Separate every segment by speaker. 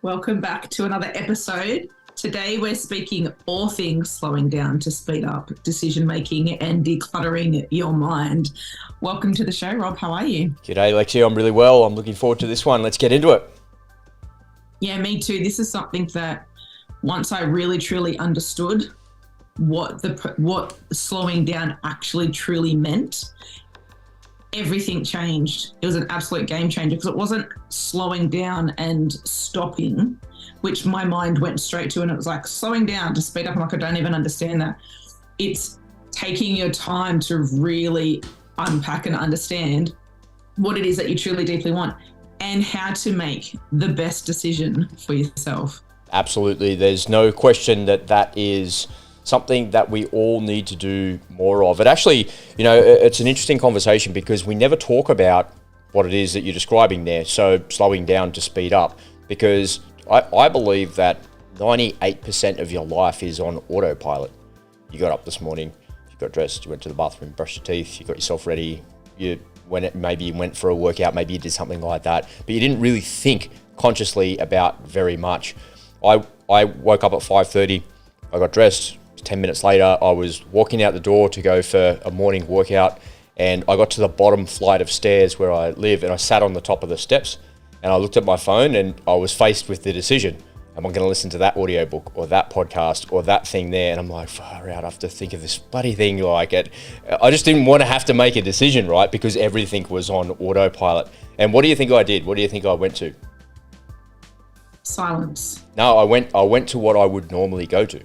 Speaker 1: Welcome back to another episode. Today we're speaking all things slowing down to speed up decision making and decluttering your mind. Welcome to the show, Rob. How are you?
Speaker 2: G'day, Alexis. I'm really well. I'm looking forward to this one. Let's get into it.
Speaker 1: Yeah, me too. This is something that once I really truly understood what slowing down actually truly meant, everything changed. It was an absolute game changer because it wasn't slowing down and stopping, which my mind went straight to, and it was like slowing down to speed up. I'm like, I don't even understand that. It's taking your time to really unpack and understand what it is that you truly deeply want and how to make the best decision for yourself.
Speaker 2: Absolutely. There's no question that is something that we all need to do more of. It actually, it's an interesting conversation because we never talk about what it is that you're describing there. So slowing down to speed up, because I believe that 98% of your life is on autopilot. You got up this morning, you got dressed, you went to the bathroom, brushed your teeth, you got yourself ready, maybe you went for a workout, maybe you did something like that, but you didn't really think consciously about very much. I woke up at 5:30, I got dressed. 10 minutes later, I was walking out the door to go for a morning workout, and I got to the bottom flight of stairs where I live, and I sat on the top of the steps, and I looked at my phone, and I was faced with the decision: am I going to listen to that audiobook or that podcast or that thing there? And I'm like, far out, I have to think of this bloody thing like it. I just didn't want to have to make a decision, right? Because everything was on autopilot. And what do you think I did? What do you think I went to?
Speaker 1: Silence.
Speaker 2: No, I went to what I would normally go to.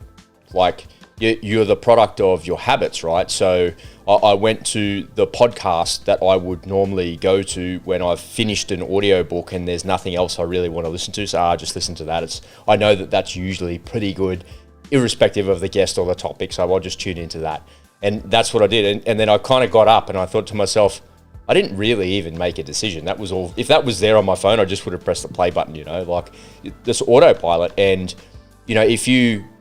Speaker 2: Like, you're the product of your habits, right? So I went to the podcast that I would normally go to when I've finished an audiobook and there's nothing else I really want to listen to. So I just listen to that. I know that that's usually pretty good, irrespective of the guest or the topic. So I'll just tune into that. And that's what I did. And then I kind of got up and I thought to myself, I didn't really even make a decision. That was all. If that was there on my phone, I just would have pressed the play button, like this autopilot. And,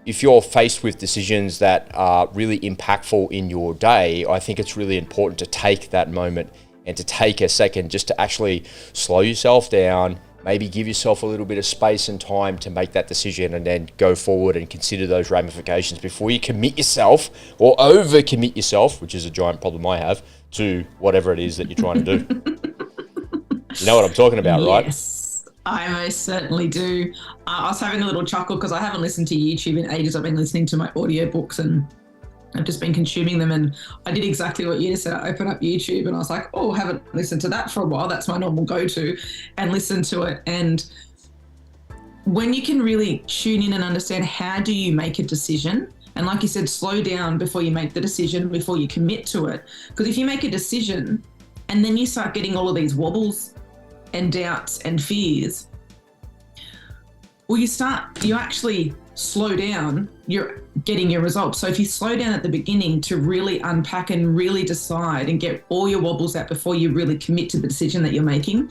Speaker 2: if you're faced with decisions that are really impactful in your day, I think it's really important to take that moment and to take a second just to actually slow yourself down, maybe give yourself a little bit of space and time to make that decision, and then go forward and consider those ramifications before you commit yourself or overcommit yourself, which is a giant problem I have, to whatever it is that you're trying to do. You know what I'm talking about, right?
Speaker 1: Yes. I most certainly do. I was having a little chuckle because I haven't listened to YouTube in ages. I've been listening to my audiobooks and I've just been consuming them. And I did exactly what you just said. I opened up YouTube and I was like, oh, I haven't listened to that for a while. That's my normal go-to, and listen to it. And when you can really tune in and understand how do you make a decision, and like you said, slow down before you make the decision, before you commit to it. Because if you make a decision and then you start getting all of these wobbles and doubts and fears, well, you actually slow down, you're getting your results. So if you slow down at the beginning to really unpack and really decide and get all your wobbles out before you really commit to the decision that you're making,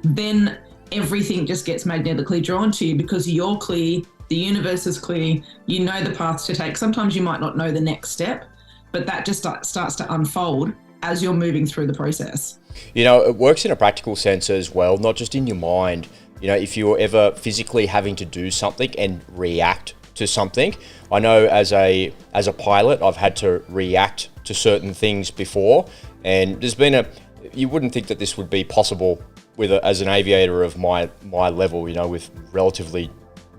Speaker 1: then everything just gets magnetically drawn to you because you're clear, the universe is clear, you know the paths to take. Sometimes you might not know the next step, but that just starts to unfold as you're moving through the process.
Speaker 2: It works in a practical sense as well, not just in your mind. If you're ever physically having to do something and react to something, I know as a pilot, I've had to react to certain things before, and there's been you wouldn't think that this would be possible as an aviator of my level, with relatively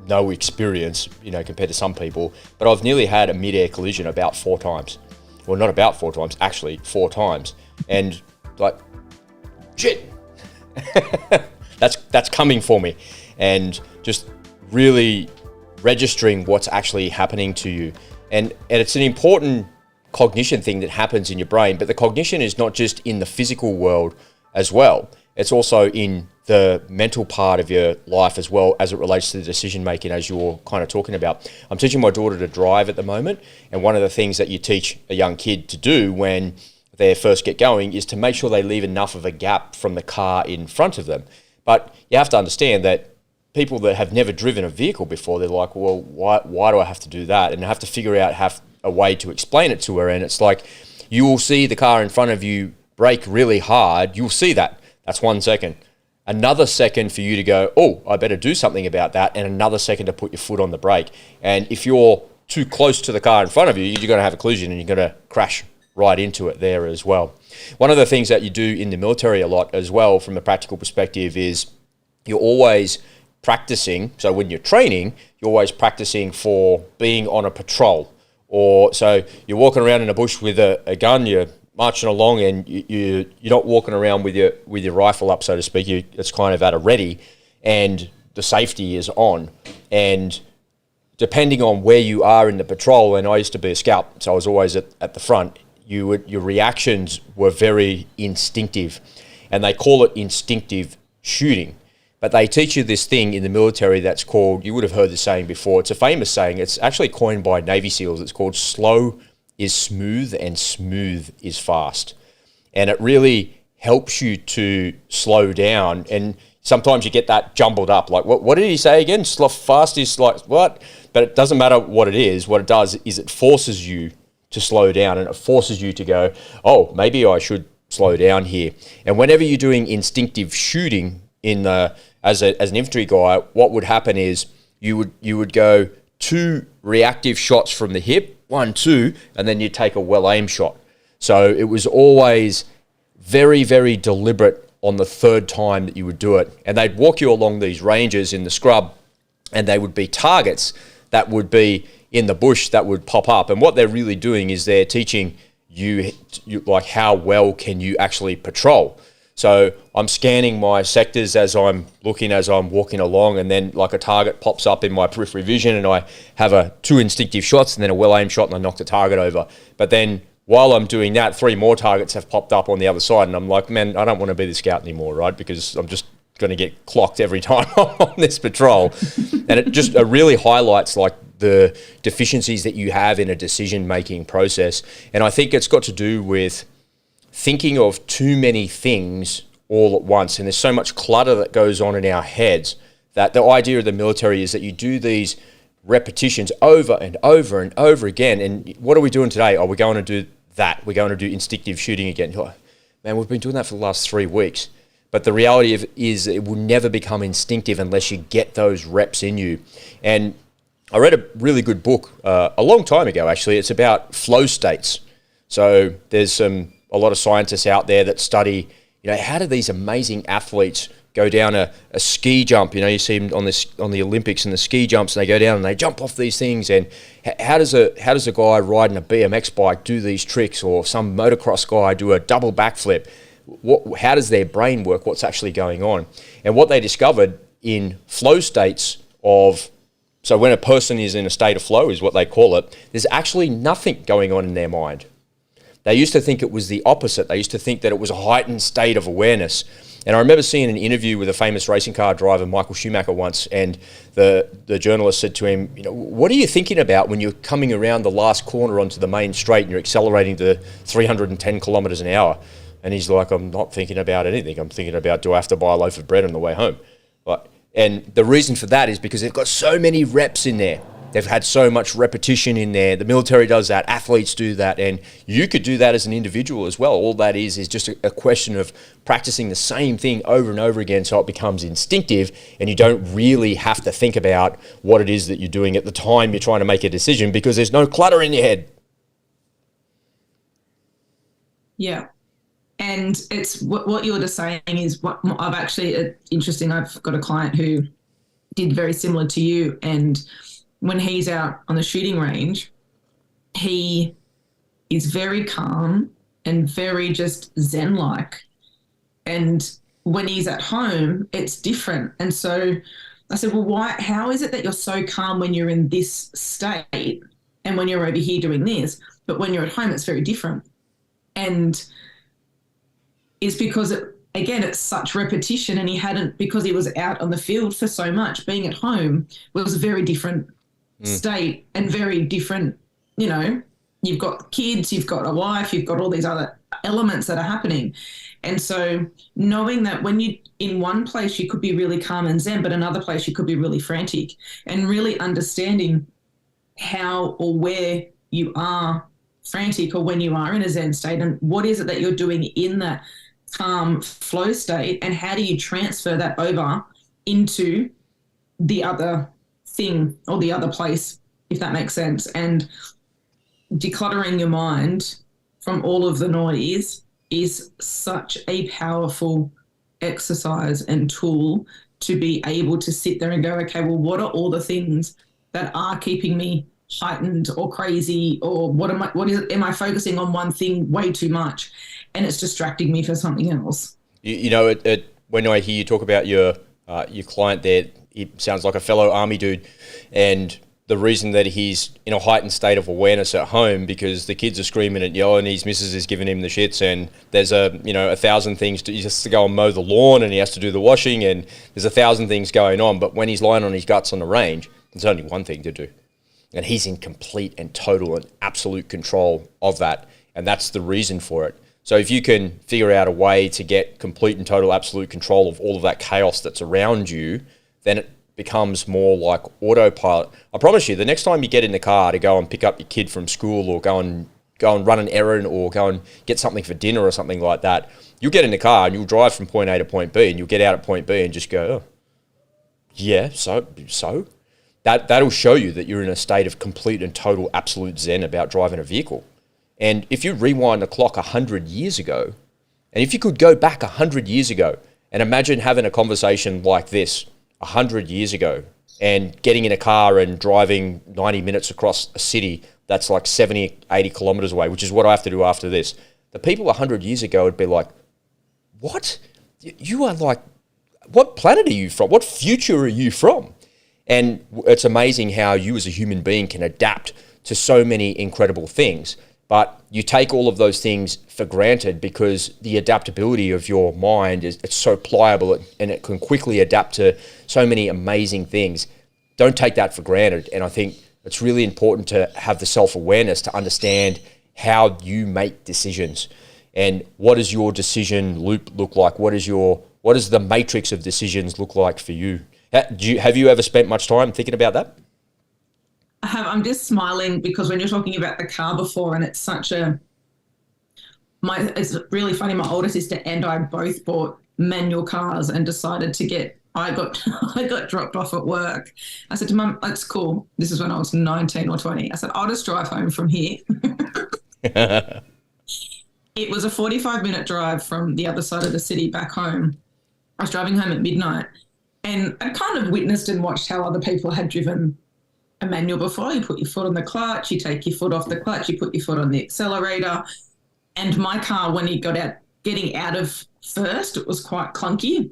Speaker 2: no experience, compared to some people, but I've nearly had a mid-air collision about 4 times. Well, not about 4 times, actually 4 times. And like, shit, that's coming for me. And just really registering what's actually happening to you. And it's an important cognition thing that happens in your brain, but the cognition is not just in the physical world as well. It's also in the mental part of your life as well, as it relates to the decision making, as you're kind of talking about. I'm teaching my daughter to drive at the moment, and one of the things that you teach a young kid to do when they first get going is to make sure they leave enough of a gap from the car in front of them. But you have to understand that people that have never driven a vehicle before, they're like, well, why do I have to do that? And I have to figure out a way to explain it to her. And it's like, you will see the car in front of you brake really hard. You'll see that. That's 1 second. another second for you to go, oh, I better do something about that, and another second to put your foot on the brake. And if you're too close to the car in front of you, you're going to have a collision and you're going to crash right into it there as well. One of the things that you do in the military a lot as well from a practical perspective is you're always practicing. So when you're training, you're always practicing for being on a patrol. Or so you're walking around in a bush with a gun, you're marching along, and you're not walking around with your rifle up, so to speak. It's kind of at a ready, and the safety is on. And depending on where you are in the patrol, and I used to be a scout, so I was always at the front, your reactions were very instinctive, and they call it instinctive shooting. But they teach you this thing in the military that's called, you would have heard the saying before, it's a famous saying, it's actually coined by Navy SEALs, it's called slow is smooth and smooth is fast. And it really helps you to slow down, and sometimes you get that jumbled up, like what did he say again? Fast is like what? But it doesn't matter what it is, what it does is it forces you to slow down, and it forces you to go, oh, maybe I should slow down here. And whenever you're doing instinctive shooting as an infantry guy, what would happen is you would go 2 reactive shots from the hip, 1, 2, and then you take a well-aimed shot. So it was always very, very deliberate on the 3rd time that you would do it. And they'd walk you along these ranges in the scrub, and they would be targets that would be in the bush that would pop up. And what they're really doing is they're teaching you like how well can you actually patrol. So I'm scanning my sectors as I'm walking along, and then like a target pops up in my periphery vision, and I have 2 instinctive shots and then a well-aimed shot, and I knock the target over. But then while I'm doing that, 3 more targets have popped up on the other side, and I'm like, man, I don't want to be the scout anymore, right? Because I'm just going to get clocked every time I'm on this patrol. And it just really highlights like the deficiencies that you have in a decision-making process. And I think it's got to do with thinking of too many things all at once. And there's so much clutter that goes on in our heads that the idea of the military is that you do these repetitions over and over and over again. And what are we doing today? Oh, we're going to do that. We're going to do instinctive shooting again. Oh, man, we've been doing that for the last 3 weeks. But the reality of it is it will never become instinctive unless you get those reps in you. And I read a really good book a long time ago, actually. It's about flow states. So there's a lot of scientists out there that study, how do these amazing athletes go down a ski jump? You see them on the Olympics and the ski jumps, and they go down and they jump off these things. And how does a guy riding a BMX bike do these tricks, or some motocross guy do a double backflip? How does their brain work? What's actually going on? And what they discovered in flow states so when a person is in a state of flow is what they call it, there's actually nothing going on in their mind. They used to think it was the opposite. They used to think that it was a heightened state of awareness. And I remember seeing an interview with a famous racing car driver, Michael Schumacher, once, and the journalist said to him, what are you thinking about when you're coming around the last corner onto the main straight and you're accelerating to 310 kilometers an hour? And he's like, I'm not thinking about anything. I'm thinking about, do I have to buy a loaf of bread on the way home? And the reason for that is because they've got so many reps in there. They've had so much repetition in there. The military does that. Athletes do that. And you could do that as an individual as well. All that is just a question of practicing the same thing over and over again so it becomes instinctive, and you don't really have to think about what it is that you're doing at the time you're trying to make a decision, because there's no clutter in your head.
Speaker 1: Yeah. And it's what you're just saying is what I've actually, interesting, I've got a client who did very similar to you, and when he's out on the shooting range, he is very calm and very just Zen-like. And when he's at home, it's different. And so I said, well, how is it that you're so calm when you're in this state and when you're over here doing this, but when you're at home, it's very different? And it's because, it's such repetition, and because he was out on the field for so much, being at home was a very different state and very different, you've got kids, you've got a wife, you've got all these other elements that are happening. And so knowing that when you in one place you could be really calm and zen, but another place you could be really frantic, and really understanding how or where you are frantic or when you are in a zen state, and what is it that you're doing in that calm flow state, and how do you transfer that over into the other thing or the other place, if that makes sense. And decluttering your mind from all of the noise is such a powerful exercise and tool to be able to sit there and go, okay, well, what are all the things that are keeping me heightened or crazy, or am I focusing on one thing way too much and it's distracting me for something else?
Speaker 2: You know, when I hear you talk about your client there, it sounds like a fellow army dude, and the reason that he's in a heightened state of awareness at home because the kids are screaming and yelling, his missus is giving him the shits, and there's 1,000 things he has to go and mow the lawn, and he has to do the washing, and there's 1,000 things going on. But when he's lying on his guts on the range, there's only one thing to do, and he's in complete and total and absolute control of that, and that's the reason for it. So if you can figure out a way to get complete and total absolute control of all of that chaos that's around you, then it becomes more like autopilot. I promise you, the next time you get in the car to go and pick up your kid from school, or go and run an errand, or go and get something for dinner or something like that, you'll get in the car and you'll drive from point A to point B, and you'll get out at point B and just go, oh, yeah, so that'll show you that you're in a state of complete and total absolute zen about driving a vehicle. And if you rewind the clock 100 years ago, and if you could go back 100 years ago and imagine having a conversation like this 100 years ago, and getting in a car and driving 90 minutes across a city that's like 70, 80 kilometers away, which is what I have to do after this. The people 100 years ago would be like, what? You are like, what planet are you from? What future are you from? And it's amazing how you as a human being can adapt to so many incredible things. But you take all of those things for granted because the adaptability of your mind it's so pliable, and it can quickly adapt to so many amazing things. Don't take that for granted. And I think it's really important to have the self-awareness to understand how you make decisions, and what does your decision loop look like? What does the matrix of decisions look like for you? Have you ever spent much time thinking about that?
Speaker 1: I'm just smiling because when you're talking about the car before, and it's it's really funny. My older sister and I both bought manual cars and decided I got dropped off at work. I said to Mum, "That's cool." This is when I was 19 or 20. I said, "I'll just drive home from here." It was a 45-minute drive from the other side of the city back home. I was driving home at midnight, and I kind of witnessed and watched how other people had driven a manual before. You put your foot on the clutch, you take your foot off the clutch, you put your foot on the accelerator. And my car, when it got out, getting out of first, it was quite clunky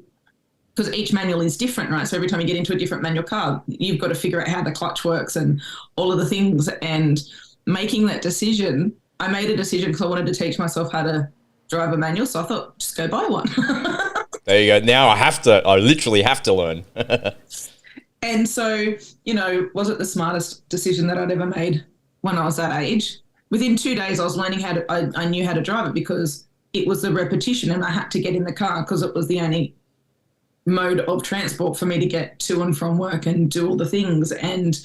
Speaker 1: because each manual is different, right? So every time you get into a different manual car, you've got to figure out how the clutch works and all of the things. And making that decision, I made a decision because I wanted to teach myself how to drive a manual. So I thought, just go buy one.
Speaker 2: There you go. Now I literally have to learn.
Speaker 1: And so, was it the smartest decision that I'd ever made when I was that age? Within 2 days, I was learning I knew how to drive it because it was the repetition, and I had to get in the car because it was the only mode of transport for me to get to and from work and do all the things. And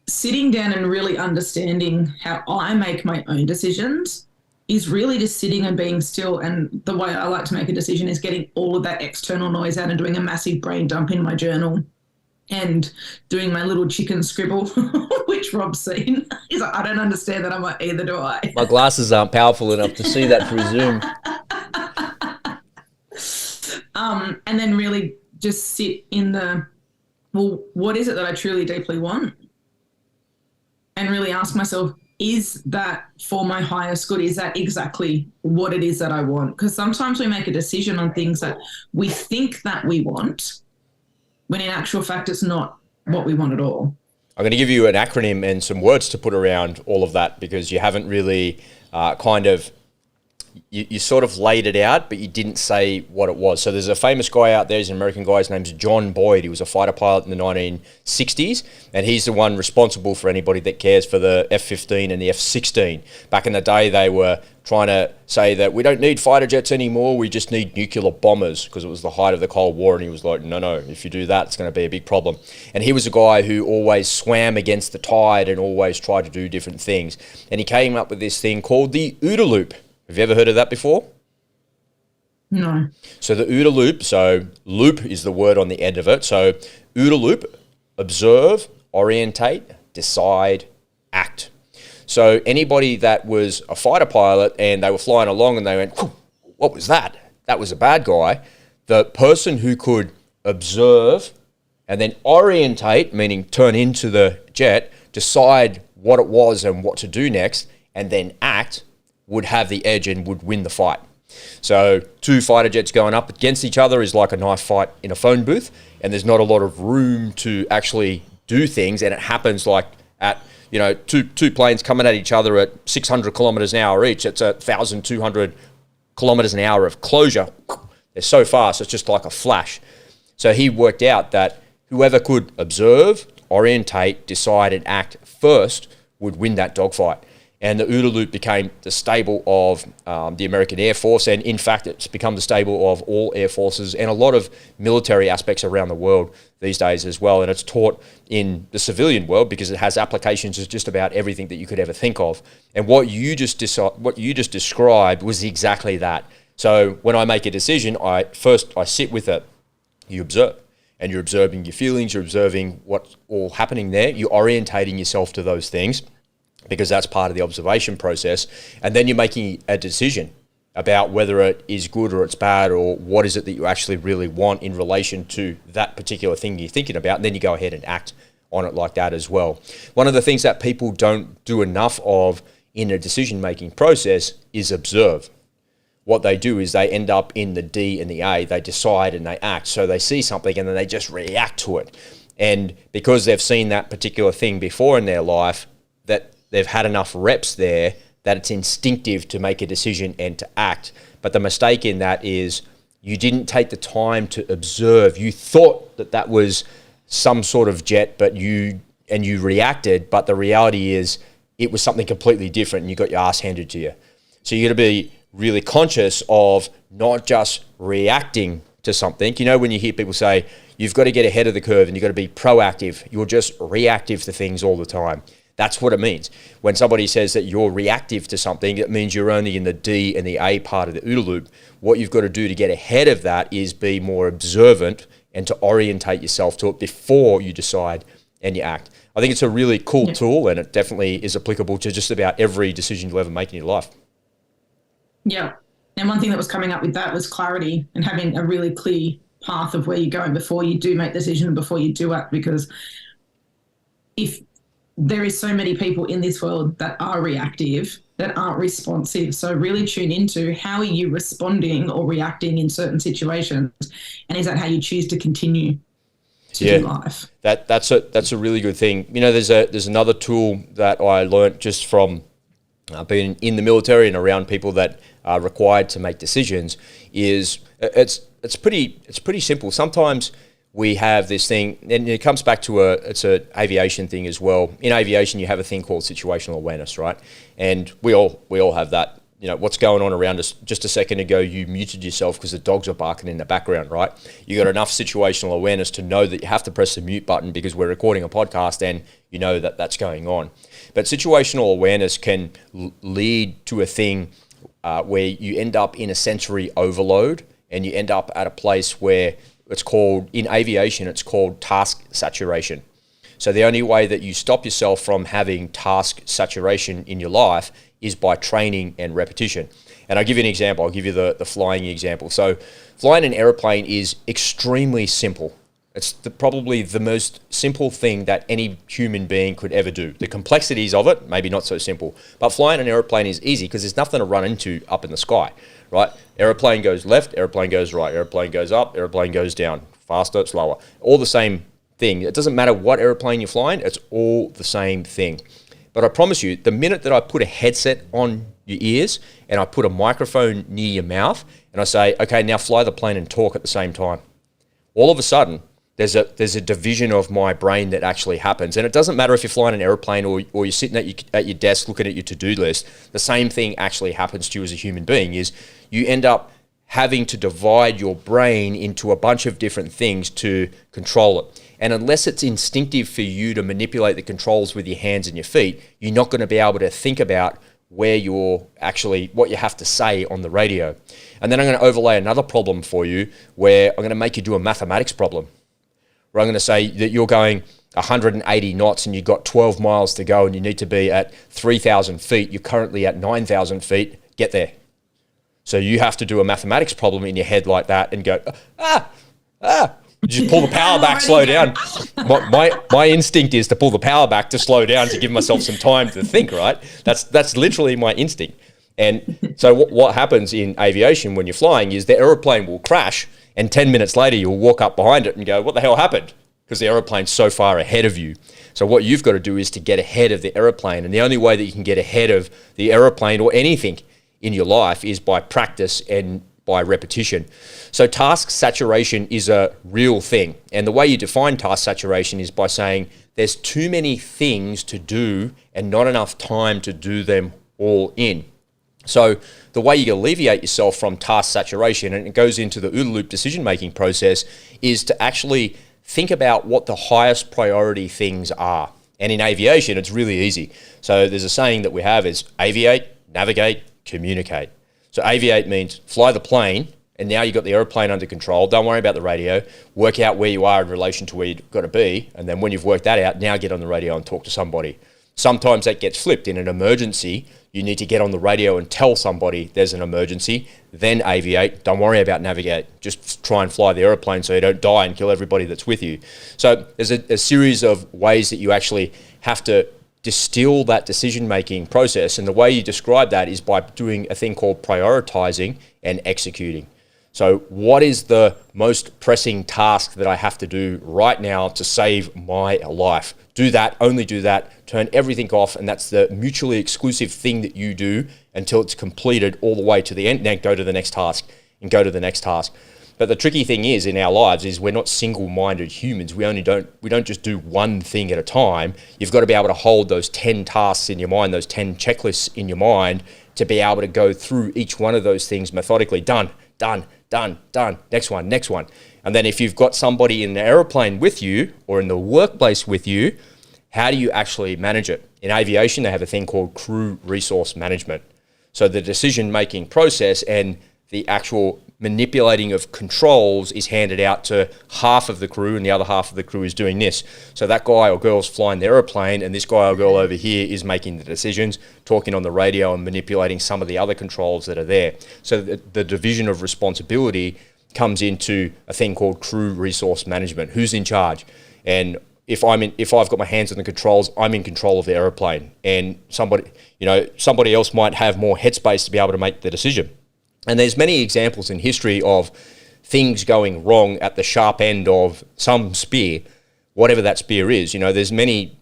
Speaker 1: sitting down and really understanding how I make my own decisions is really just sitting and being still. And the way I like to make a decision is getting all of that external noise out and doing a massive brain dump in my journal and doing my little chicken scribble, which Rob's seen. He's like, I don't understand that. I'm like, either do I.
Speaker 2: My glasses aren't powerful enough to see that through Zoom.
Speaker 1: And then really just sit in what is it that I truly deeply want? And really ask myself, is that for my highest good? Is that exactly what it is that I want? Because sometimes we make a decision on things that we think that we want, when in actual fact, it's not what we want at all.
Speaker 2: I'm going to give you an acronym and some words to put around all of that, because you haven't really you sort of laid it out, but you didn't say what it was. So there's a famous guy out there, he's an American guy, his name's John Boyd. He was a fighter pilot in the 1960s, and he's the one responsible for anybody that cares for the F-15 and the F-16. Back in the day, they were trying to say that we don't need fighter jets anymore, we just need nuclear bombers, because it was the height of the Cold War, and he was like, no, if you do that, it's going to be a big problem. And he was a guy who always swam against the tide and always tried to do different things. And he came up with this thing called the OODA Loop. Have you ever heard of that before?
Speaker 1: No.
Speaker 2: So the OODA loop, so loop is the word on the end of it. So OODA loop, observe, orientate, decide, act. So anybody that was a fighter pilot and they were flying along and they went, what was that? That was a bad guy. The person who could observe and then orientate, meaning turn into the jet, decide what it was and what to do next, and then act, would have the edge and would win the fight. So two fighter jets going up against each other is like a knife fight in a phone booth, and there's not a lot of room to actually do things, and it happens like at, you know, two planes coming at each other at 600 kilometers an hour each. It's 1,200 kilometers an hour of closure. They're so fast, it's just like a flash. So he worked out that whoever could observe, orientate, decide, and act first would win that dogfight. And the OODA loop became the stable of the American Air Force, and in fact, it's become the stable of all air forces and a lot of military aspects around the world these days as well. And it's taught in the civilian world because it has applications to just about everything that you could ever think of. And what you just described was exactly that. So when I make a decision, I sit with it. You observe. And you're observing your feelings, you're observing what's all happening there, you're orientating yourself to those things, because that's part of the observation process. And then you're making a decision about whether it is good or it's bad, or what is it that you actually really want in relation to that particular thing you're thinking about. And then you go ahead and act on it like that as well. One of the things that people don't do enough of in a decision-making process is observe. What they do is they end up in the D and the A. They decide and they act. So they see something and then they just react to it. And because they've seen that particular thing before in their life, that they've had enough reps there that it's instinctive to make a decision and to act. But the mistake in that is you didn't take the time to observe. You thought that that was some sort of jet, but you reacted. But the reality is it was something completely different, and you got your ass handed to you. So you got to be really conscious of not just reacting to something. You know, when you hear people say, you've got to get ahead of the curve and you've got to be proactive, you're just reactive to things all the time. That's what it means. When somebody says that you're reactive to something, it means you're only in the D and the A part of the OODA loop. What you've got to do to get ahead of that is be more observant and to orientate yourself to it before you decide and you act. I think it's a really cool tool, and it definitely is applicable to just about every decision you'll ever make in your life.
Speaker 1: Yeah. And one thing that was coming up with that was clarity and having a really clear path of where you're going before you do make the decision and before you do act. Because if there is so many people in this world that are reactive, that aren't responsive. So really tune into how are you responding or reacting in certain situations, and is that how you choose to continue to do life?
Speaker 2: That's a really good thing. You know, there's another tool that I learned just from being in the military and around people that are required to make decisions. Is it's pretty simple. Sometimes we have this thing, and it comes back to it's an aviation thing as well. In aviation, you have a thing called situational awareness, right? And we all have that. You know, what's going on around us. Just a second ago, you muted yourself because the dogs are barking in the background, right? You got enough situational awareness to know that you have to press the mute button because we're recording a podcast and you know that that's going on. But situational awareness can lead to a thing where you end up in a sensory overload, and you end up at a place where it's called, in aviation, it's called task saturation. So the only way that you stop yourself from having task saturation in your life is by training and repetition. And I'll give you an example. I'll give you the flying example. So flying an airplane is extremely simple. It's probably the most simple thing that any human being could ever do. The complexities of it, maybe not so simple. But flying an airplane is easy because there's nothing to run into up in the sky, right? Airplane goes left, airplane goes right, airplane goes up, airplane goes down, faster, slower. All the same thing. It doesn't matter what airplane you're flying, it's all the same thing. But I promise you, the minute that I put a headset on your ears and I put a microphone near your mouth and I say, okay, now fly the plane and talk at the same time, all of a sudden, there's a division of my brain that actually happens. And it doesn't matter if you're flying an airplane or you're sitting at your desk looking at your to-do list. The same thing actually happens to you as a human being, is you end up having to divide your brain into a bunch of different things to control it. And unless it's instinctive for you to manipulate the controls with your hands and your feet, you're not going to be able to think about where you're actually, what you have to say on the radio. And then I'm going to overlay another problem for you where I'm going to make you do a mathematics problem. Where I'm going to say that you're going 180 knots and you've got 12 miles to go and you need to be at 3,000 feet. You're currently at 9,000 feet. Get there. So you have to do a mathematics problem in your head like that and go, just pull the power back, slow down. My instinct is to pull the power back to slow down to give myself some time to think, right? That's literally my instinct. And so what happens in aviation when you're flying is the aeroplane will crash and 10 minutes later you'll walk up behind it and go, what the hell happened? Because the aeroplane's so far ahead of you. So what you've got to do is to get ahead of the aeroplane. And the only way that you can get ahead of the aeroplane or anything in your life is by practice and by repetition. So task saturation is a real thing. And the way you define task saturation is by saying there's too many things to do and not enough time to do them all in. So the way you alleviate yourself from task saturation, and it goes into the OODA Loop decision-making process, is to actually think about what the highest priority things are. And in aviation, it's really easy. So there's a saying that we have is aviate, navigate, communicate. So aviate means fly the plane, and now you've got the airplane under control. Don't worry about the radio. Work out where you are in relation to where you've got to be. And then when you've worked that out, now get on the radio and talk to somebody. Sometimes that gets flipped. In an emergency, you need to get on the radio and tell somebody there's an emergency, then aviate. Don't worry about navigate. Just try and fly the airplane so you don't die and kill everybody that's with you. So there's a series of ways that you actually have to distill that decision-making process. And the way you describe that is by doing a thing called prioritizing and executing. So what is the most pressing task that I have to do right now to save my life? Do that, only do that, turn everything off, and that's the mutually exclusive thing that you do until it's completed all the way to the end. Now go to the next task and go to the next task. But the tricky thing is in our lives is we're not single-minded humans. We don't just do one thing at a time. You've got to be able to hold those 10 tasks in your mind, those 10 checklists in your mind to be able to go through each one of those things methodically. Done, next one. And then if you've got somebody in the aeroplane with you or in the workplace with you, how do you actually manage it? In aviation, they have a thing called crew resource management. So the decision-making process and the actual manipulating of controls is handed out to half of the crew, and the other half of the crew is doing this. So that guy or girl's flying the aeroplane, and this guy or girl over here is making the decisions, talking on the radio and manipulating some of the other controls that are there. So the division of responsibility comes into a thing called crew resource management. Who's in charge? And if I've got my hands on the controls, I'm in control of the aeroplane, and somebody else might have more headspace to be able to make the decision. And there's many examples in history of things going wrong at the sharp end of some spear, whatever that spear is. There's many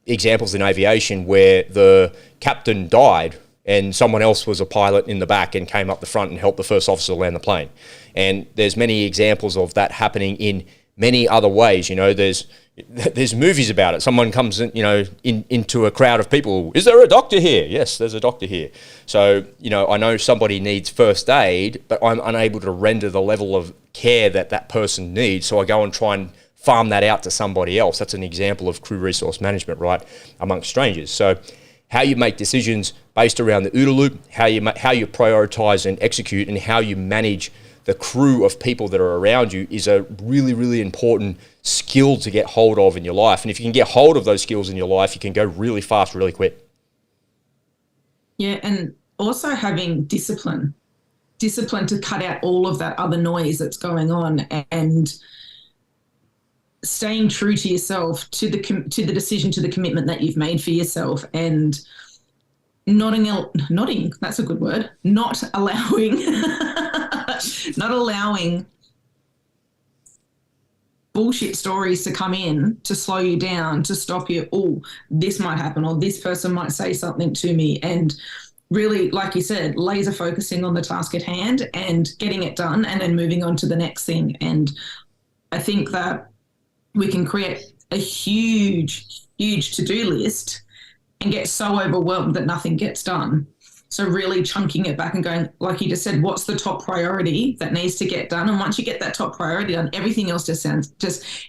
Speaker 2: examples in aviation where the captain died and someone else was a pilot in the back and came up the front and helped the first officer land the plane. And there's many examples of that happening in many other ways. There's movies about it. Someone comes into a crowd of people. Is there a doctor here? Yes, there's a doctor here. So, I know somebody needs first aid, but I'm unable to render the level of care that person needs. So I go and try and farm that out to somebody else. That's an example of crew resource management, right, amongst strangers. So how you make decisions based around the OODA Loop, how you prioritize and execute, and how you manage the crew of people that are around you is a really, really important skill to get hold of in your life. And if you can get hold of those skills in your life, you can go really fast, really quick.
Speaker 1: Yeah, and also having discipline to cut out all of that other noise that's going on, and staying true to yourself, to the decision, to the commitment that you've made for yourself, and not allowing bullshit stories to come in to slow you down, to stop you. Oh, this might happen, or this person might say something to me. And really, like you said, laser focusing on the task at hand and getting it done, and then moving on to the next thing. And I think that we can create a huge to-do list and get so overwhelmed that nothing gets done. So really chunking it back and going, like you just said, what's the top priority that needs to get done? And once you get that top priority done, everything else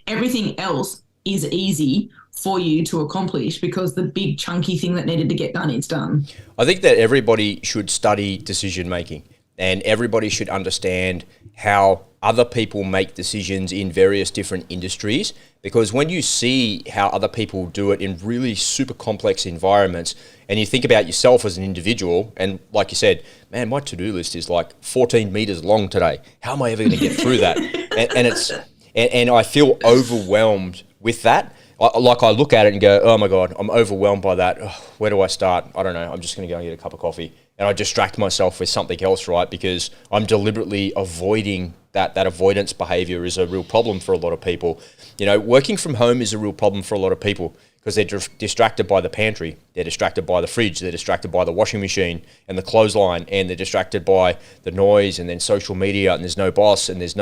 Speaker 1: everything else is easy for you to accomplish because the big chunky thing that needed to get done is done.
Speaker 2: I think that everybody should study decision making, and everybody should understand how other people make decisions in various different industries, because when you see how other people do it in really super complex environments, and you think about yourself as an individual, and like you said, man, my to-do list is like 14 meters long today. How am I ever going to get through that? And I feel overwhelmed with that. I look at it and go, oh my God, I'm overwhelmed by that. Ugh, where do I start? I don't know. I'm just going to go and get a cup of coffee. And I distract myself with something else, right? Because I'm deliberately avoiding that. That avoidance behavior is a real problem for a lot of people. You know, working from home is a real problem for a lot of people because they're distracted by the pantry, they're distracted by the fridge, they're distracted by the washing machine and the clothesline, and they're distracted by the noise and then social media, and there's no boss and there's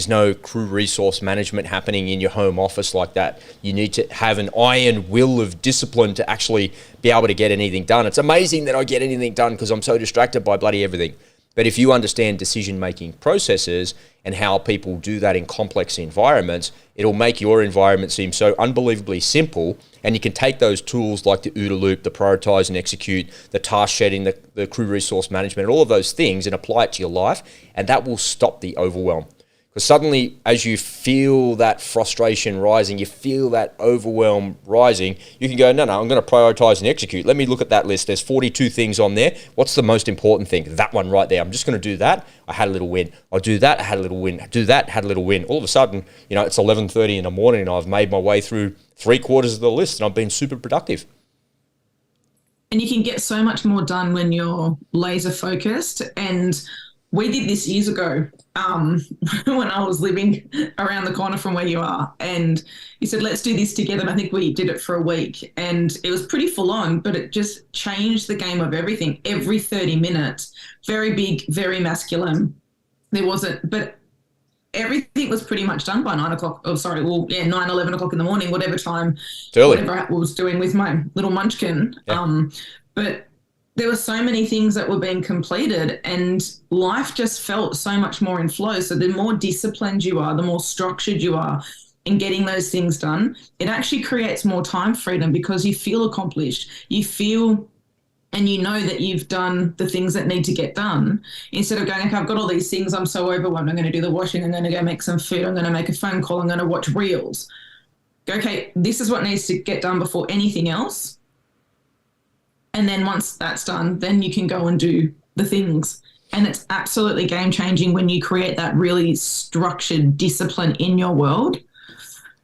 Speaker 2: no crew resource management happening in your home office like that. You need to have an iron will of discipline to actually be able to get anything done. It's amazing that I get anything done because I'm so distracted by bloody everything. But if you understand decision-making processes and how people do that in complex environments, it'll make your environment seem so unbelievably simple. And you can take those tools like the OODA Loop, the prioritize and execute, the task shedding, the crew resource management, all of those things, and apply it to your life. And that will stop the overwhelm. Because suddenly, as you feel that frustration rising, you feel that overwhelm rising, you can go, no, I'm going to prioritize and execute. Let me look at that list. There's 42 things on there. What's the most important thing? That one right there. I'm just going to do that. I had a little win. I'll do that. I had a little win. Do that. Had a little win. All of a sudden, it's 11:30 in the morning and I've made my way through 3/4 of the list and I've been super productive.
Speaker 1: And you can get so much more done when you're laser focused. And we did this years ago when I was living around the corner from where you are. And you said, let's do this together. And I think we did it for a week. And it was pretty full on, but it just changed the game of everything. Every 30 minutes, very big, very masculine. But everything was pretty much done by 9 o'clock. 9, 11 o'clock in the morning, whatever time, whatever I was doing with my little munchkin. Yeah. But there were so many things that were being completed and life just felt so much more in flow. So the more disciplined you are, the more structured you are in getting those things done, it actually creates more time freedom because you feel accomplished. You feel and you know that you've done the things that need to get done instead of going, okay, I've got all these things, I'm so overwhelmed, I'm going to do the washing, I'm going to go make some food, I'm going to make a phone call, I'm going to watch reels. Okay, this is what needs to get done before anything else. And then once that's done, then you can go and do the things. And it's absolutely game-changing when you create that really structured discipline in your world.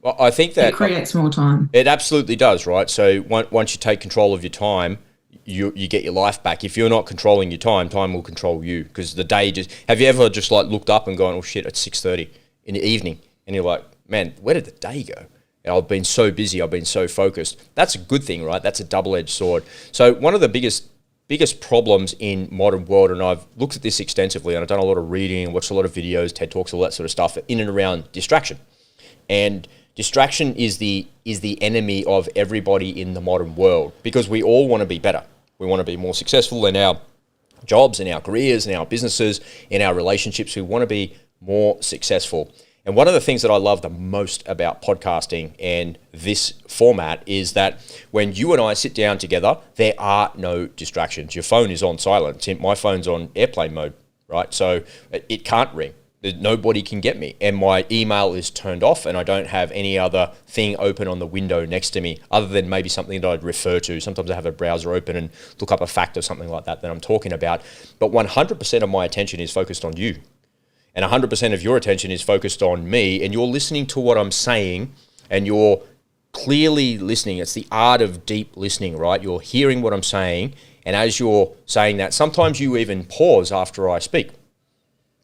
Speaker 2: Well, I think that
Speaker 1: it creates more time.
Speaker 2: It absolutely does, right? So once you take control of your time, you get your life back. If you're not controlling your time, time will control you. Because the day have you ever just like looked up and gone, oh shit, it's 6:30 in the evening, and you're like, man, where did the day go? I've been so busy, I've been so focused. That's a good thing, right? That's a double-edged sword. So one of the biggest problems in modern world, and I've looked at this extensively, and I've done a lot of reading, watched a lot of videos, TED Talks, all that sort of stuff, in and around distraction. And distraction is the enemy of everybody in the modern world because we all want to be better. We want to be more successful in our jobs, in our careers, in our businesses, in our relationships. We want to be more successful. And one of the things that I love the most about podcasting and this format is that when you and I sit down together, there are no distractions. Your phone is on silent. My phone's on airplane mode, right? So it can't ring. Nobody can get me. And my email is turned off and I don't have any other thing open on the window next to me other than maybe something that I'd refer to. Sometimes I have a browser open and look up a fact or something like that I'm talking about. But 100% of my attention is focused on you. And 100% of your attention is focused on me, and you're listening to what I'm saying, and you're clearly listening. It's the art of deep listening, right? You're hearing what I'm saying, and as you're saying that, sometimes you even pause after I speak,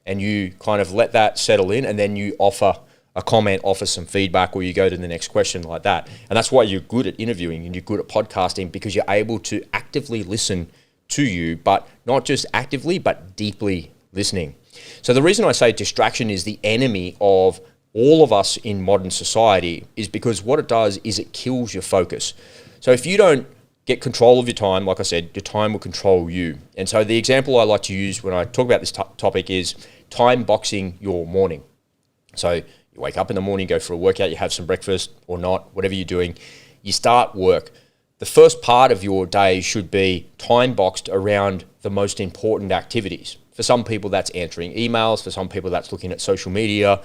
Speaker 2: and you kind of let that settle in, and then you offer a comment, offer some feedback, or you go to the next question like that. And that's why you're good at interviewing, and you're good at podcasting, because you're able to actively listen to you, but not just actively, but deeply listening. So the reason I say distraction is the enemy of all of us in modern society is because what it does is it kills your focus. So if you don't get control of your time, like I said, your time will control you. And so the example I like to use when I talk about this topic is time boxing your morning. So You wake up in the morning, go for a workout, you have some breakfast or not, whatever you're doing, you start work. The first part of your day should be time boxed around the most important activities. For some people, that's answering emails. For some people, that's looking at social media,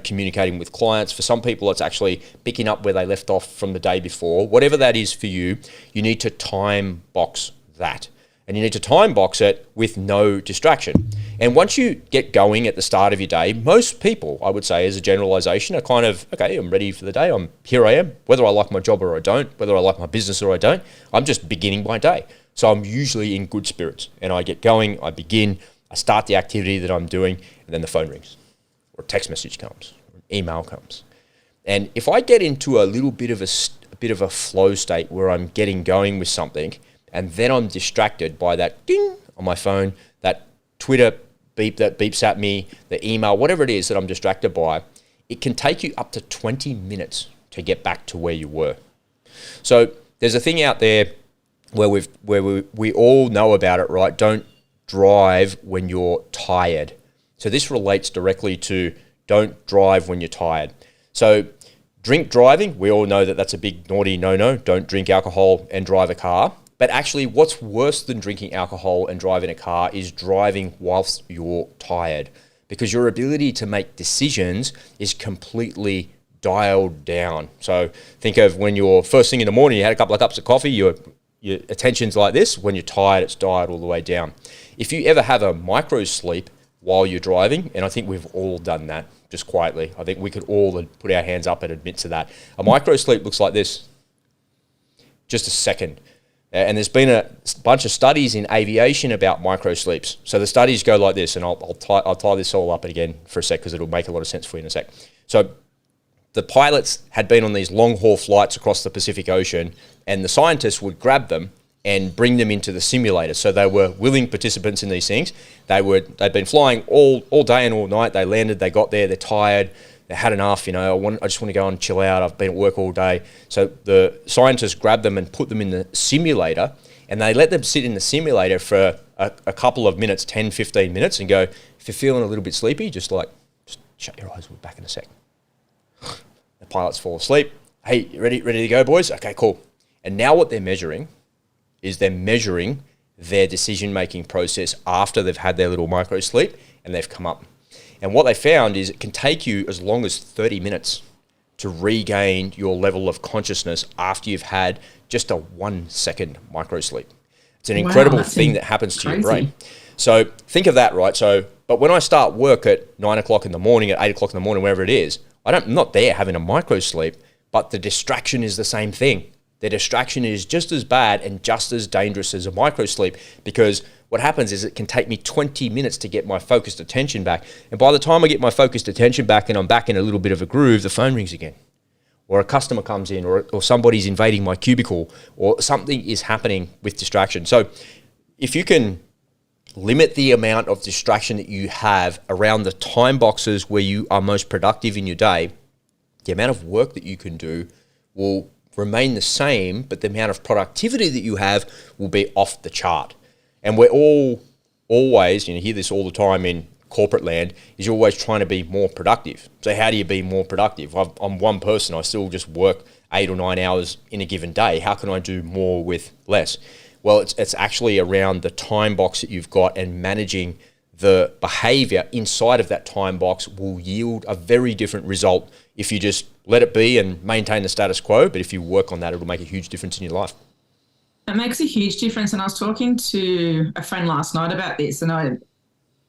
Speaker 2: communicating with clients. For some people, it's actually picking up where they left off from the day before. Whatever that is for you, you need to time box that. And you need to time box it with no distraction. And once you get going at the start of your day, most people, I would say, as a generalization, are kind of, okay, I'm ready for the day. Here I am, whether I like my job or I don't, whether I like my business or I don't, I'm just beginning my day. So I'm usually in good spirits and I get going, I begin, I start the activity that I'm doing, and then the phone rings or a text message comes, or an email comes. And if I get into a little bit of a flow state where I'm getting going with something, and then I'm distracted by that ding on my phone, that Twitter beep that beeps at me, the email, whatever it is that I'm distracted by, it can take you up to 20 minutes to get back to where you were. So there's a thing out there where we all know about it, right? Don't drive when you're tired. So this relates directly to don't drive when you're tired. So drink driving, we all know that that's a big naughty no-no. Don't drink alcohol and drive a car. But actually, what's worse than drinking alcohol and driving a car is driving whilst you're tired, because your ability to make decisions is completely dialed down. So think of when you're first thing in the morning, you had a couple of cups of coffee, your attention's like this. When you're tired, it's dialed all the way down. If you ever have a micro sleep while you're driving, and I think we've all done that just quietly, I think we could all put our hands up and admit to that. A micro sleep looks like this, just a second. And there's been a bunch of studies in aviation about micro sleeps. So the studies go like this, and I'll tie this all up again for a sec because it'll make a lot of sense for you in a sec. So the pilots had been on these long haul flights across the Pacific Ocean, and the scientists would grab them and bring them into the simulator. So they were willing participants in these things. They'd been flying all day and all night. They landed, they got there, they're tired. They had enough, I just want to go and chill out. I've been at work all day. So the scientists grabbed them and put them in the simulator, and they let them sit in the simulator for a couple of minutes, 10, 15 minutes, and go, if you're feeling a little bit sleepy, just shut your eyes, we'll be back in a sec. The pilots fall asleep. Hey, ready to go, boys? Okay, cool. And now what they're measuring is their decision-making process after they've had their little micro sleep and they've come up. And what they found is it can take you as long as 30 minutes to regain your level of consciousness after you've had just a 1 second micro sleep. It's an incredible thing that happens to your brain. So think of that, right? But when I start work at 9 o'clock in the morning, at 8 o'clock in the morning, wherever it is, I'm not there having a micro sleep, but the distraction is the same thing. The distraction is just as bad and just as dangerous as a micro sleep, because what happens is it can take me 20 minutes to get my focused attention back. And by the time I get my focused attention back and I'm back in a little bit of a groove, the phone rings again. Or a customer comes in, or somebody's invading my cubicle, or something is happening with distraction. So if you can limit the amount of distraction that you have around the time boxes where you are most productive in your day, the amount of work that you can do will remain the same, but the amount of productivity that you have will be off the chart. And we're all always, you hear this all the time in corporate land, is you're always trying to be more productive. So how do you be more productive? I'm one person, I still just work 8 or 9 hours in a given day. How can I do more with less? Well, it's actually around the time box that you've got, and managing the behavior inside of that time box will yield a very different result if you just let it be and maintain the status quo. But if you work on that, it'll make a huge difference in your life.
Speaker 1: It makes a huge difference. And I was talking to a friend last night about this.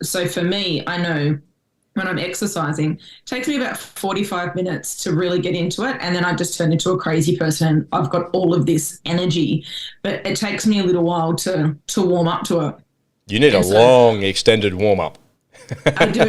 Speaker 1: So for me, I know when I'm exercising, it takes me about 45 minutes to really get into it. And then I just turn into a crazy person. I've got all of this energy, but it takes me a little while to warm up to it.
Speaker 2: You need a long, extended warm-up.
Speaker 1: I do.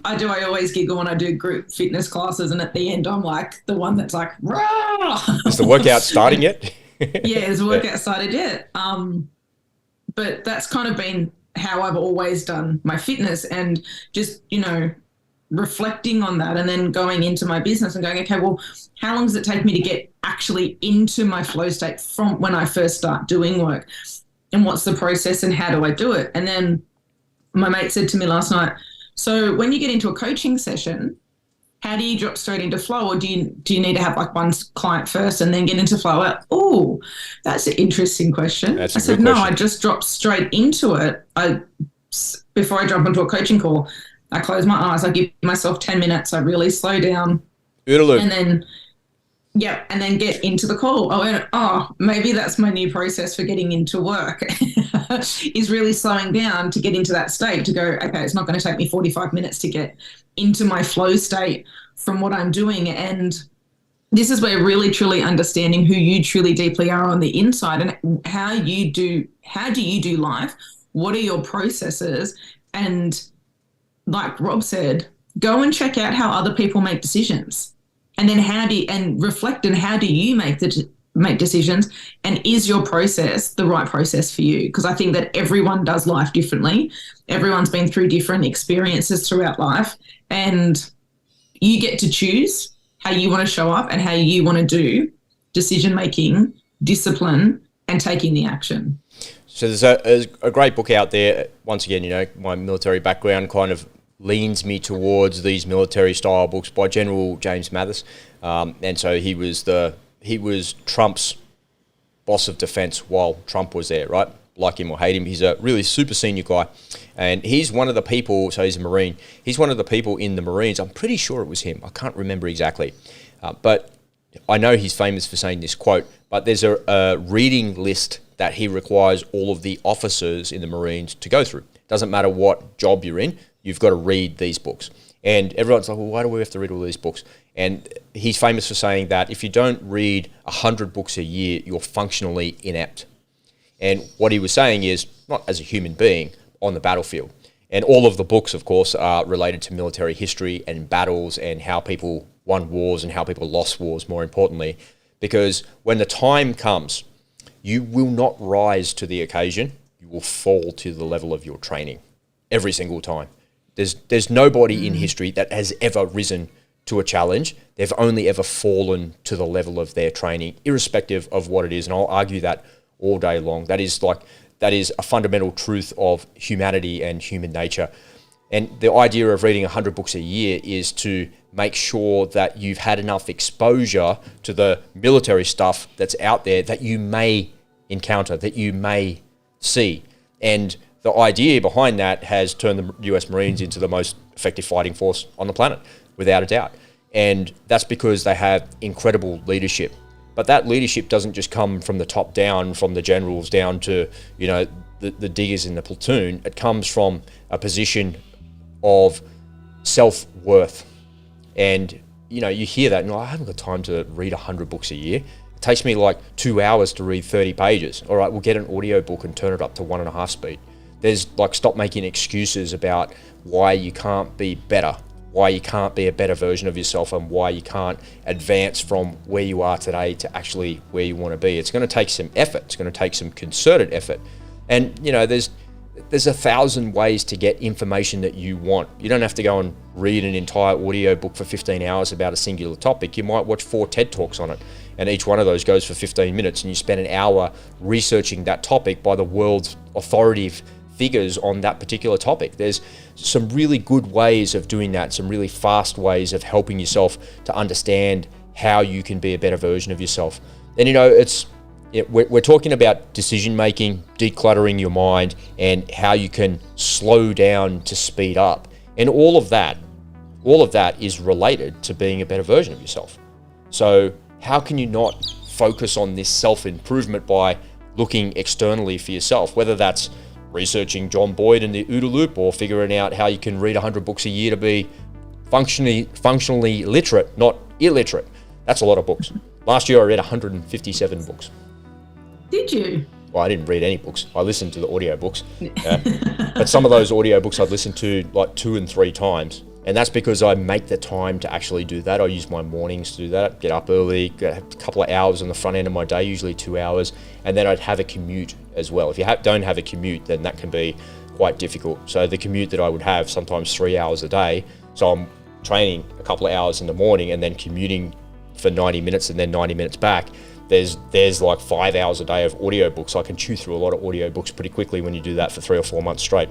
Speaker 1: I do. I always giggle when I do group fitness classes, and at the end, I'm like the one that's like, rah!
Speaker 2: Is the workout starting yet?
Speaker 1: Yeah, is the workout started yet? But that's kind of been how I've always done my fitness, and just, reflecting on that and then going into my business and going, okay, well, how long does it take me to get actually into my flow state from when I first start doing work? And what's the process and how do I do it? And then my mate said to me last night, So when you get into a coaching session, how do you drop straight into flow, or do you need to have like one client first and then get into flow? Oh, that's an interesting question.
Speaker 2: That's
Speaker 1: I
Speaker 2: a
Speaker 1: said,
Speaker 2: good
Speaker 1: no,
Speaker 2: question.
Speaker 1: I just drop straight into it. Before I jump into a coaching call, I close my eyes, I give myself 10 minutes, I really slow down,
Speaker 2: OODA Loop.
Speaker 1: and then and then get into the call. Maybe that's my new process for getting into work is really slowing down to get into that state, to go, okay, it's not going to take me 45 minutes to get into my flow state from what I'm doing. And this is where really truly understanding who you truly deeply are on the inside, and how do you do life? What are your processes? And like Rob said, go and check out how other people make decisions. And then reflect on how do you make decisions, and is your process the right process for you? Because I think that everyone does life differently. Everyone's been through different experiences throughout life, and you get to choose how you want to show up and how you want to do decision making, discipline, and taking the action.
Speaker 2: So there's a great book out there. Once again, my military background kind of leans me towards these military style books by General James Mathis, and so he was Trump's boss of defense while Trump was there, right? Like him or hate him, he's a really super senior guy, and he's one of the people. So he's a Marine. He's one of the people in the Marines. I'm pretty sure it was him. I can't remember exactly, but I know he's famous for saying this quote. But there's a reading list that he requires all of the officers in the Marines to go through. Doesn't matter what job you're in, you've got to read these books. And everyone's like, well, why do we have to read all these books? And he's famous for saying that if you don't read 100 books a year, you're functionally inept. And what he was saying is, not as a human being, on the battlefield. And all of the books, of course, are related to military history and battles and how people won wars and how people lost wars, more importantly. Because when the time comes, you will not rise to the occasion. You will fall to the level of your training every single time. There's nobody in history that has ever risen to a challenge. They've only ever fallen to the level of their training, irrespective of what it is. And I'll argue that all day long. That is a fundamental truth of humanity and human nature. And the idea of reading 100 books a year is to make sure that you've had enough exposure to the military stuff that's out there that you may encounter, that you may see. And the idea behind that has turned the US Marines into the most effective fighting force on the planet, without a doubt. And that's because they have incredible leadership. But that leadership doesn't just come from the top down, from the generals down to, the diggers in the platoon. It comes from a position of self-worth. And, you hear that and I haven't got time to read 100 books a year. It takes me like 2 hours to read 30 pages. All right, we'll get an audio book and turn it up to 1.5 speed. There's stop making excuses about why you can't be better, why you can't be a better version of yourself, and why you can't advance from where you are today to actually where you want to be. It's going to take some effort. It's going to take some concerted effort. And, there's 1,000 ways to get information that you want. You don't have to go and read an entire audio book for 15 hours about a singular topic. You might watch 4 TED Talks on it, and each one of those goes for 15 minutes, and you spend an hour researching that topic by the world's authoritative figures on that particular topic. There's some really good ways of doing that, some really fast ways of helping yourself to understand how you can be a better version of yourself. And we're talking about decision making, decluttering your mind, and how you can slow down to speed up. And all of that is related to being a better version of yourself. So how can you not focus on this self-improvement by looking externally for yourself, whether that's researching John Boyd and the OODA Loop, or figuring out how you can read 100 books a year to be functionally literate, not illiterate. That's a lot of books. Last year I read 157 books.
Speaker 1: Did you?
Speaker 2: Well, I didn't read any books. I listened to the audio books. But some of those audio books I'd listened to like 2 and 3 times. And that's because I make the time to actually do that. I use my mornings to do that. Get up early, get a couple of hours on the front end of my day, usually 2 hours. And then I'd have a commute as well. If you don't have a commute, then that can be quite difficult. So the commute that I would have, sometimes 3 hours a day. So I'm training a couple of hours in the morning and then commuting for 90 minutes and then 90 minutes back. There's like 5 hours a day of audiobooks. I can chew through a lot of audiobooks pretty quickly when you do that for 3 or 4 months straight.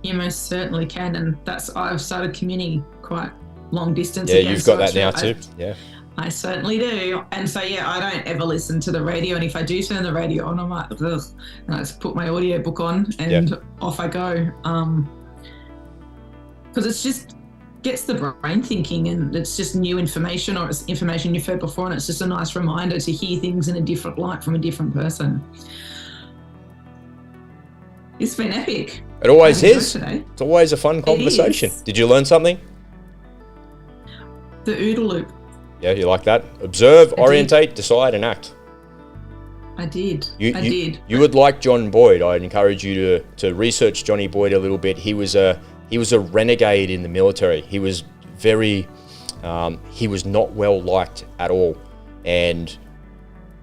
Speaker 1: You most certainly can, and I've started commuting quite long distance.
Speaker 2: Yeah,
Speaker 1: again,
Speaker 2: you've got
Speaker 1: so
Speaker 2: that now too. Yeah.
Speaker 1: I certainly do. And so, yeah, I don't ever listen to the radio. And if I do turn the radio on, I'm like, ugh. And I just put my audiobook on and off I go. Because it's just gets the brain thinking, and it's just new information, or it's information you've heard before. And it's just a nice reminder to hear things in a different light from a different person. It's been epic.
Speaker 2: It always is. It's always a fun conversation. Did you learn something?
Speaker 1: The OODA Loop.
Speaker 2: Yeah, you like that? Observe, orientate, decide, and act.
Speaker 1: I did. I did.
Speaker 2: You would like John Boyd. I'd encourage you to research Johnny Boyd a little bit. He was a renegade in the military. He was he was not well liked at all, and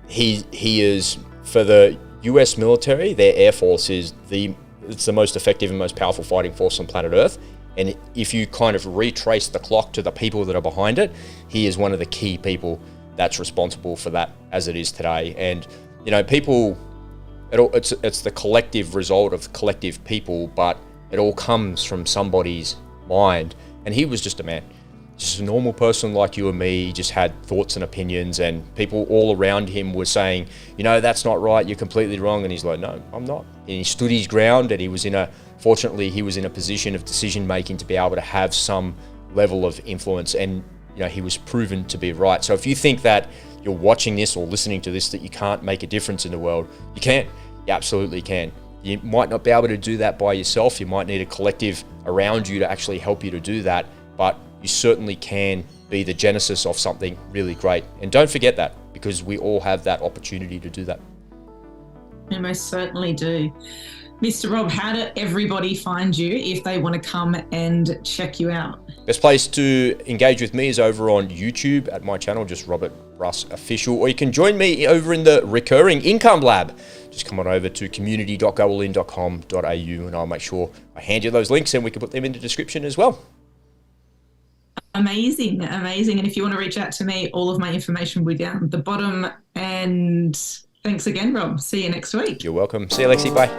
Speaker 2: he is, for the U.S. military, their air force is it's the most effective and most powerful fighting force on planet Earth. And if you kind of retrace the clock to the people that are behind it, he is one of the key people that's responsible for that as it is today. And, you know, it's the collective result of collective people, but it all comes from somebody's mind. And he was just a man, just a normal person like you and me. He just had thoughts and opinions, and people all around him were saying, you know, that's not right, you're completely wrong. And he's like, no, I'm not. And he stood his ground, and fortunately, he was in a position of decision making to be able to have some level of influence, and you know, he was proven to be right. So if you think that you're watching this or listening to this that you can't make a difference in the world, you can. You absolutely can. You might not be able to do that by yourself. You might need a collective around you to actually help you to do that, but you certainly can be the genesis of something really great. And don't forget that, because we all have that opportunity to do that.
Speaker 1: We most certainly do. Mr. Rob, how do everybody find you if they want to come and check you out?
Speaker 2: Best place to engage with me is over on YouTube at my channel, just Robert Russ Official, or you can join me over in the Recurring Income Lab. Just come on over to community.goalin.com.au and I'll make sure I hand you those links and we can put them in the description as well.
Speaker 1: Amazing, amazing. And if you want to reach out to me, all of my information will be down the bottom. And thanks again, Rob. See you next week.
Speaker 2: You're welcome. See you, Alexis. Bye.